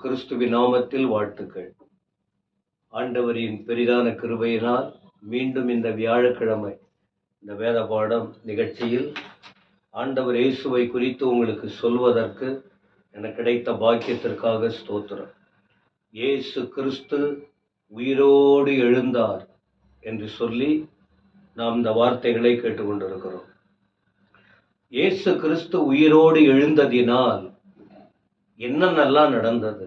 கிறிஸ்துவின் நாமத்தில் வாழ்த்துக்கள். ஆண்டவரின் பெரிதான கிருபையினால் மீண்டும் இந்த வியாழக்கிழமை இந்த வேத பாடம் நிகழ்ச்சியில் ஆண்டவர் இயேசுவை குறித்து உங்களுக்கு சொல்வதற்கு எனக்கு கிடைத்த பாக்கியத்திற்காக ஸ்தோத்திரம். இயேசு கிறிஸ்து உயிரோடு எழுந்தார் என்று சொல்லி நாம் இந்த வார்த்தைகளை கேட்டுக்கொண்டிருக்கிறோம். இயேசு கிறிஸ்து உயிரோடு எழுந்ததினால் என்னென்னலாம் நடந்தது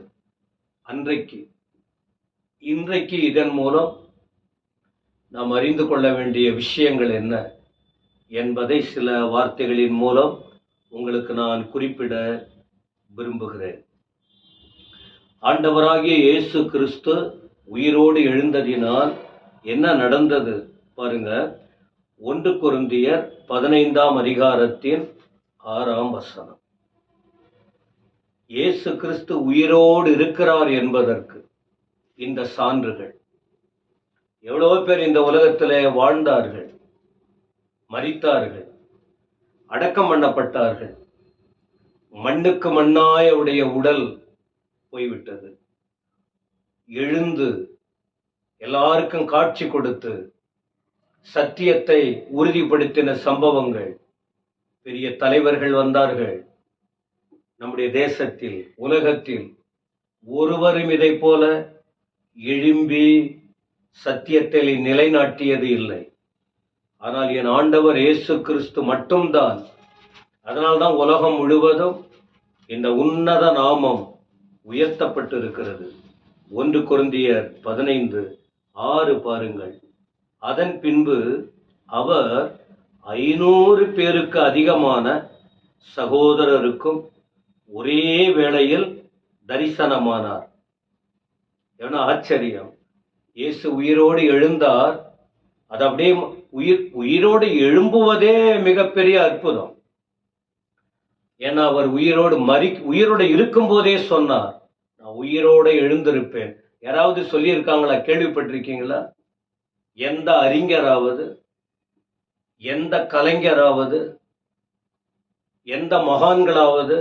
இன்றைக்கு இதன் மூலம் நாம் அறிந்து கொள்ள வேண்டிய விஷயங்கள் என்ன என்பதை சில வார்த்தைகளின் மூலம் உங்களுக்கு நான் குறிப்பிட விரும்புகிறேன். ஆண்டவராகிய இயேசு கிறிஸ்து உயிரோடு எழுந்ததினால் என்ன நடந்தது பாருங்க. 1 கொரிந்தியர் 15ஆம் அதிகாரத்தின் 6ஆம் வசனம். இயேசு கிறிஸ்து உயிரோடு இருக்கிறார் என்பதற்கு இந்த சான்றுகள். எவ்வளவு பேர் இந்த உலகத்திலே வாழ்ந்தார்கள், மரித்தார்கள், அடக்கம் பண்ணப்பட்டார்கள். மண்ணுக்கு மண்ணாய் அவருடைய உடல் போய்விட்டது. எழுந்து எல்லாருக்கும் காட்சி கொடுத்து சத்தியத்தை உறுதிப்படுத்தின சம்பவங்கள். பெரிய தலைவர்கள் வந்தார்கள். நம்முடைய தேசத்தில், உலகத்தில் ஒருவரும் இதை போல எழும்பி சத்தியத்தை நிலைநாட்டியது இல்லை. ஆனால் என் ஆண்டவர் இயேசு கிறிஸ்து மட்டும்தான். அதனால்தான் உலகம் முழுவதும் இந்த உன்னத நாமம் உயர்த்தப்பட்டிருக்கிறது. 1 கொரிந்தியர் 15:6 பாருங்கள். அதன் பின்பு அவர் 500 பேருக்கு அதிகமான சகோதரருக்கும் ஒரே வேளையில் தரிசனமானார். என்ன ஆச்சரியம்! இயேசு உயிரோடு எழுந்தார். அது அப்படியே உயிரோடு எழும்புவதே மிகப்பெரிய அற்புதம். ஏன்னா அவர் உயிரோடு இருக்கும் போதே சொன்னார், நான் உயிரோடு எழுந்திருப்பேன். யாராவது சொல்லியிருக்காங்களா? கேள்விப்பட்டிருக்கீங்களா? எந்த அறிஞராவது, எந்த கலைஞராவது, எந்த மகான்களாவது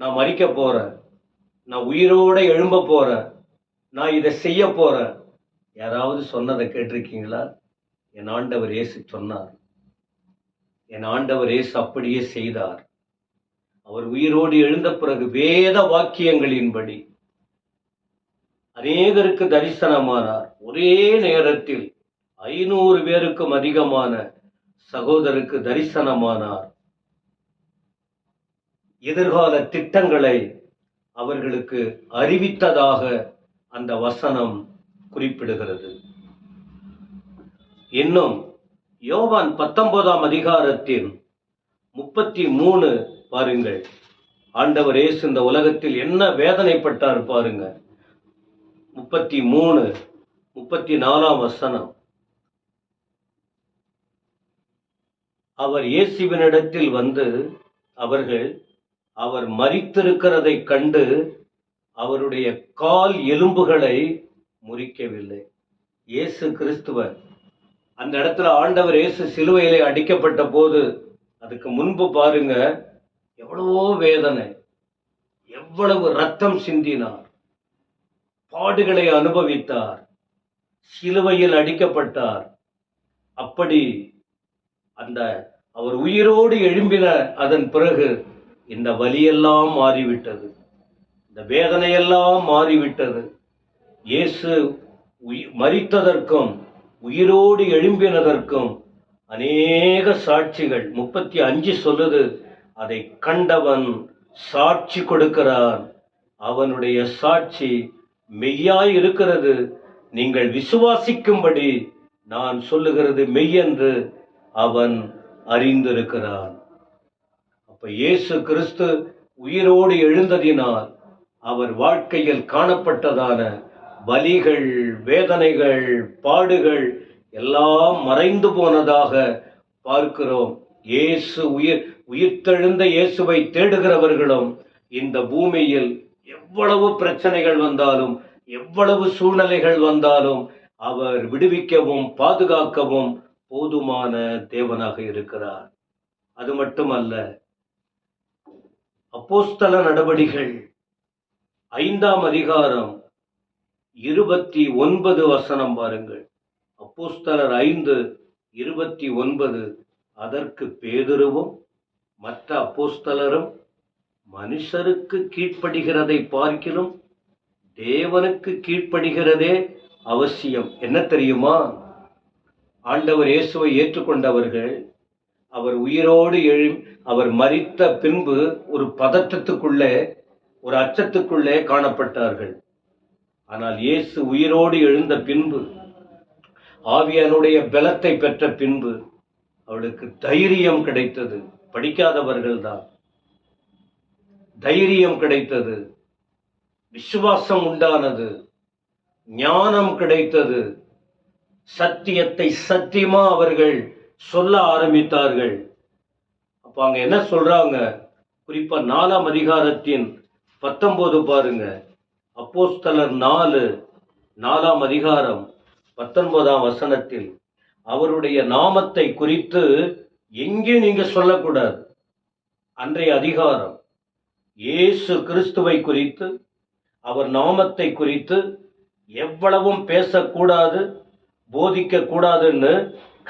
நான் மரிக்க போறேன், நான் உயிரோட எழும்ப போறேன், நான் இதை செய்ய போறேன், யாராவது சொன்னதை கேட்டிருக்கீங்களா? என் ஆண்டவர் இயேசு சொன்னார். என் ஆண்டவர் இயேசு அப்படியே செய்தார். அவர் உயிரோடு எழுந்த பிறகு வேத வாக்கியங்களின்படி அநேகருக்கு தரிசனமானார். ஒரே நேரத்தில் 500 பேருக்கும் அதிகமான சகோதரருக்கு தரிசனமானார். எதிர்கால திட்டங்களை அவர்களுக்கு அறிவித்ததாக அந்த வசனம் குறிப்பிடுகிறது. இன்னும் யோவான் 19ஆம் அதிகாரத்தின் 33 பாருங்கள். ஆண்டவர் இயேசு இந்த உலகத்தில் என்ன வேதனைப்பட்டார் பாருங்க. 33-34ஆம் வசனம். அவர் இயேசுவினிடத்தில் வந்து அவர் மரித்திருக்கிறதை கண்டு அவருடைய கால் எலும்புகளை முறிக்கவில்லை. இயேசு கிறிஸ்துவர் அந்த இடத்துல ஆண்டவர் இயேசு சிலுவையிலே அடிக்கப்பட்ட போது, அதுக்கு முன்பு பாருங்க, எவ்வளவோ வேதனை, எவ்வளவு ரத்தம் சிந்தினார், பாடுகளை அனுபவித்தார், சிலுவையில் அடிக்கப்பட்டார். அப்படி அவர் உயிரோடு எழும்பின அதன் பிறகு இந்த வலியெல்லாம் மாறிவிட்டது, இந்த வேதனையெல்லாம் மாறிவிட்டது. இயேசு மரித்ததற்கும் உயிரோடு எழும்பினதற்கும் அநேக சாட்சிகள். 35 சொல்லுது, அதை கண்டவன் சாட்சி கொடுக்கிறான். அவனுடைய சாட்சி மெய்யாய் இருக்கிறது. நீங்கள் விசுவாசிக்கும்படி நான் சொல்லுகிறது மெய்யென்று அவன் அறிந்திருக்கிறான். அப்ப இயேசு கிறிஸ்து உயிரோடு எழுந்ததினால் அவர் வாழ்க்கையில் காணப்பட்டதான வலிகள், வேதனைகள், பாடுகள் எல்லாம் மறைந்து போனதாக பார்க்கிறோம். இயேசு உயிர்த்தெழுந்த இயேசுவை தேடுகிறவர்களும் இந்த பூமியில் எவ்வளவு பிரச்சனைகள் வந்தாலும், எவ்வளவு சூழ்நிலைகள் வந்தாலும் அவர் விடுவிக்கவும் பாதுகாக்கவும் போதுமான தேவனாக இருக்கிறார். அது மட்டுமல்ல, அப்போஸ்தல நடவடிக்கைகள் 5ஆம் அதிகாரம் 29 வசனம் பாருங்கள். அப்போஸ்தலர் 5:29. அதற்கு பேதுருவும் மற்ற அப்போஸ்தலரும், மனுஷருக்கு கீழ்ப்படுகிறதை பார்க்கிலும் தேவனுக்கு கீழ்ப்படுகிறதே அவசியம். என்ன தெரியுமா? ஆண்டவர் இயேசுவை ஏற்றுக்கொண்டவர்கள் அவர் உயிரோடு அவர் மரித்த பின்பு ஒரு பதற்றத்துக்குள்ளே, ஒரு அச்சத்துக்குள்ளே காணப்பட்டார்கள். ஆனால் இயேசு உயிரோடு எழுந்த பின்பு, ஆவியானுடைய பலத்தை பெற்ற பின்பு அவளுக்கு தைரியம் கிடைத்தது. படிக்காதவர்கள்தான். தைரியம் கிடைத்தது, விசுவாசம் உண்டானது, ஞானம் கிடைத்தது. சத்தியத்தை சத்தியமா அவர்கள் சொல்ல ஆரம்பித்தார்கள். அப்ப அங்க என்ன சொல்றாங்க? குறிப்பா 4ஆம் அதிகாரத்தின் 19 பாருங்க. அப்போஸ்தலர் 4ஆம் அதிகாரம் 19ஆம் வசனத்தில், அவருடைய நாமத்தை குறித்து எங்கே நீங்க சொல்லக்கூடாது. அன்றைய அதிகாரம் இயேசு கிறிஸ்துவை குறித்து, அவர் நாமத்தை குறித்து எவ்வளவும் பேசக்கூடாது, போதிக்க கூடாதுன்னு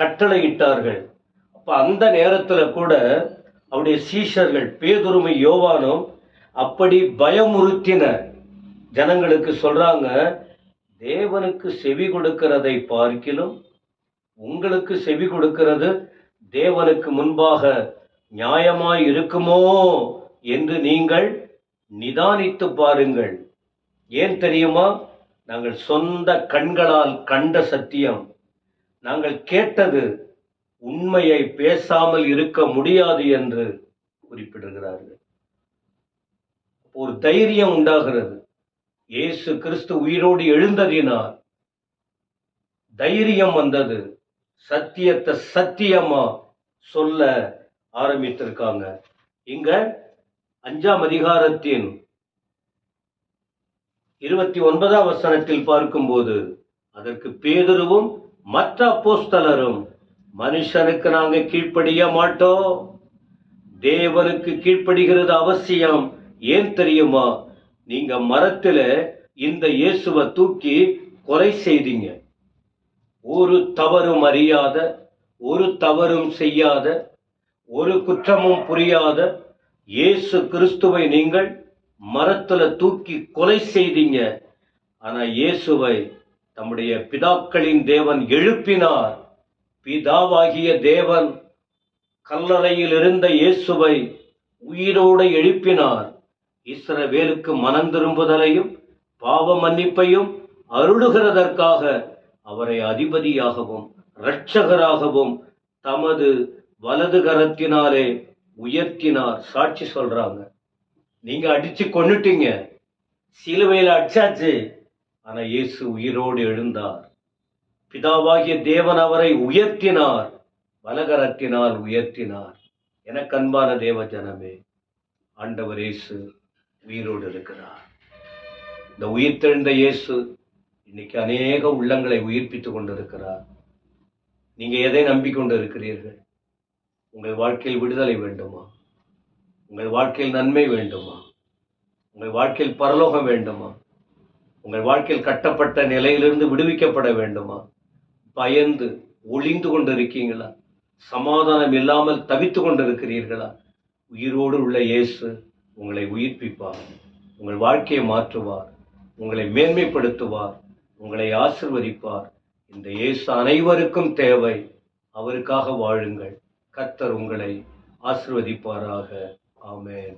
கட்டளையிட்டார்கள். அப்ப அந்த நேரத்துல கூட அவருடைய சீஷர்கள் பேதுருவும் யோவானும் அப்படி பயமுறுத்தின ஜனங்களுக்கு சொல்றாங்க, தேவனுக்கு செவி கொடுக்கிறதை பார்க்கிலும் உங்களுக்கு செவி கொடுக்கிறது தேவனுக்கு முன்பாக நியாயமாய் இருக்குமோ என்று நீங்கள் நிதானித்து பாருங்கள். ஏன் தெரியுமா? நாங்கள் சொந்த கண்களால் கண்ட சத்தியம், நாங்கள் கேட்டது உண்மையை பேசாமல் இருக்க முடியாது என்று குறிப்பிடுகிறார்கள். ஒரு தைரியம் உண்டாகிறது. இயேசு கிறிஸ்து உயிரோடு எழுந்ததினால் தைரியம் வந்தது. சத்தியத்தை சத்தியமா சொல்ல ஆரம்பித்திருக்காங்க. இங்க 5ஆம் அதிகாரத்தின் 29ஆம் வசனத்தில் பார்க்கும்போது, அதற்கு பேதுருவும் மற்ற அப்போஸ்தலரும், மனுஷனுக்கு நாங்க கீழ்ப்படிய மாட்டோம், தேவனுக்கு கீழ்ப்படுகிறது அவசியம். ஏன் தெரியுமா? நீங்க மரத்துல இந்த இயேசுவை தூக்கி கொலை செய்தீங்க. ஒரு தவறும் அறியாத, ஒரு தவறும் செய்யாத, ஒரு குற்றமும் புரியாத இயேசு கிறிஸ்துவை நீங்கள் மரத்துல தூக்கி கொலை செய்தீங்க. ஆனா இயேசுவை தம்முடைய பிதாக்களின் தேவன் எழுப்பினார். பிதாவாகிய தேவன் கல்லறையில் இருந்த இயேசுவை உயிரோடு எழுப்பினார். இஸ்ரவேலுக்கு மனம் திரும்புதலையும் பாவ மன்னிப்பையும் அருளுகிறதற்காக அவரை அதிபதியாகவும் இரட்சகராகவும் தமது வலது கரத்தினாலே உயர்த்தினார். சாட்சி சொல்றாங்க. நீங்க அடிச்சு கொன்னுட்டீங்க, சிலுவையில் அடிச்சாச்சு, ஆனா இயேசு உயிரோடு எழுந்தார். பிதாவாகிய தேவன் அவரை உயர்த்தினார், வலகரத்தினால் உயர்த்தினார். எனக்கு அன்பான தேவ ஜனமே, ஆண்டவர் இயேசு உயிரோடு இருக்கிறார். இந்த உயிர்த்தெழுந்த இயேசு இன்னைக்கு அநேக உள்ளங்களை உயிர்ப்பித்துக் கொண்டிருக்கிறார். நீங்க எதை நம்பிக்கொண்டு இருக்கிறீர்கள்? உங்கள் வாழ்க்கையில் விடுதலை வேண்டுமா? உங்கள் வாழ்க்கையில் நன்மை வேண்டுமா? உங்கள் வாழ்க்கையில் பரலோகம் வேண்டுமா? உங்கள் வாழ்க்கையில் கட்டப்பட்ட நிலையிலிருந்து விடுவிக்கப்பட வேண்டுமா? பயந்து ஒளிந்து கொண்டிருக்கீங்களா? சமாதானம் இல்லாமல் தவித்து கொண்டிருக்கிறீர்களா? உயிரோடு உள்ள இயேசு உங்களை உயிர்ப்பிப்பார், உங்கள் வாழ்க்கையை மாற்றுவார், உங்களை மேன்மைப்படுத்துவார், உங்களை ஆசீர்வதிப்பார். இந்த இயேசு அனைவருக்கும் தேவை. அவருக்காக வாழுங்கள். கர்த்தர் உங்களை ஆசீர்வதிப்பாராக. ஆமென்.